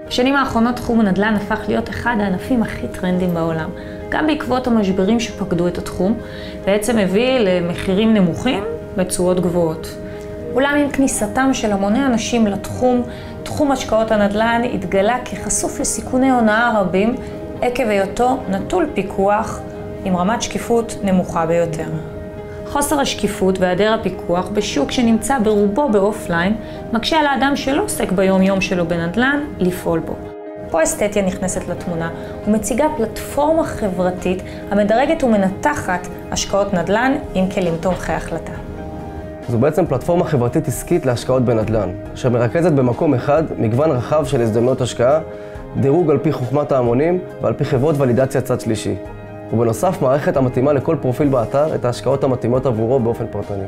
בשנים האחרונות תחום הנדל"ן הפך להיות אחד הענפים הכי טרנדים בעולם. גם בעקבות המשברים שפקדו את התחום, בעצם הביא למחירים נמוכים ותשואות גבוהות. אולם עם כניסתם של המוני אנשים לתחום, תחום השקעות הנדל"ן התגלה כחשוף לסיכוני הונאה רבים, עקב היותו נטול פיקוח עם רמת שקיפות נמוכה ביותר. חוסר השקיפות והיעדר הפיקוח בשוק שנמצא ברובו באופליין, מקשה על האדם שלא עוסק ביום יום שלו בנדל"ן לפעול בו. פה אסתטיה נכנסת לתמונה ומציגה פלטפורמה חברתית המדרגת ומנתחת השקעות נדל"ן עם כלים תומכי החלטה. זו בעצם פלטפורמה חברתית עסקית להשקעות בנדל"ן, אשר מרכזת במקום אחד מגוון רחב של הזדמנויות השקעה, דירוג על פי חוכמת ההמונים ועל פי חברות ולידציה צד שלישי. ובנוסף מערכת המתאימה לכל פרופיל באתר את ההשקעות המתאימות עבורו באופן פרטני.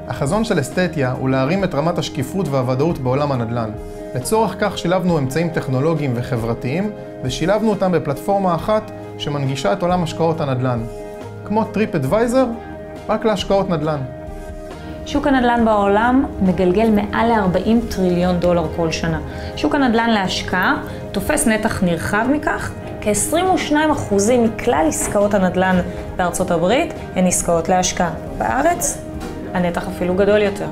החזון של אסתטיה הוא להרים את רמת השקיפות והוודאות בעולם הנדל"ן. לצורך כך שילבנו אמצעים טכנולוגיים וחברתיים ושילבנו אותם בפלטפורמה אחת שמנגישה את עולם השקעות הנדל"ן. כמו TripAdvisor, רק להשקעות נדל"ן. שוק הנדל"ן בעולם מגלגל מעל ל$40 טריליון כל שנה. שוק הנדל"ן להשקעה תופס נתח נרחב מכך, כ-22% מכלל עסקאות הנדל"ן בארצות הברית הן עסקאות להשקעה. בארץ, הנתח אפילו גדול יותר.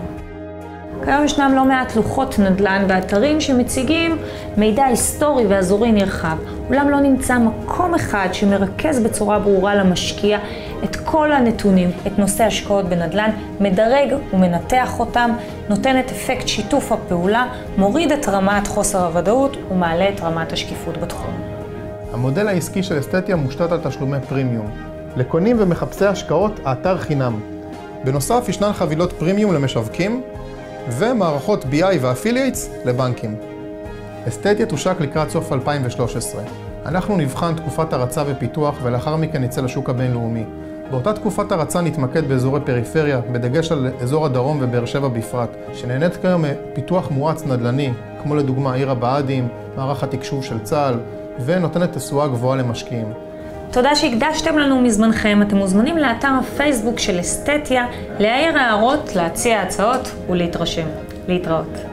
כיום ישנם לא מעט לוחות נדל"ן באתרים שמציגים מידע היסטורי ואזורי נרחב. אולם לא נמצא מקום אחד שמרכז בצורה ברורה למשקיע את כל הנתונים, את נושא השקעות בנדל"ן, מדרג ומנתח אותם, נותן את אפקט שיתוף הפעולה, מוריד את רמת חוסר הוודאות ומעלה את רמת השקיפות בתחום. המודל העסקי של אסתטיה מושתת על תשלומי פרימיום. לקונים ומחפשי השקעות, האתר חינם. בנוסף, ישנן חבילות פרימיום למשווקים ומערכות BI ואפילייטס לבנקים. אסתטיה תושק לקראת סוף 2013. אנחנו נבחן תקופת הרצה ופיתוח ולאחר מכן נצא לשוק הבינלאומי. באותה תקופת הרצה נתמקד באזורי פריפריה, בדגש על אזור הדרום ובאר שבע בפרט, שנהנית כיום מפיתוח מואץ נדל"ני, כמו לדוגמה עיר הבה"דים, מערך התקשוב של צה"ל, ונותנת תשואה גבוהה למשקיעים. תודה שהקדשתם לנו מזמנכם. אתם מוזמנים לאתר הפייסבוק של אסתטיה, להעיר הערות, להציע הצעות ולהתרשם. להתראות.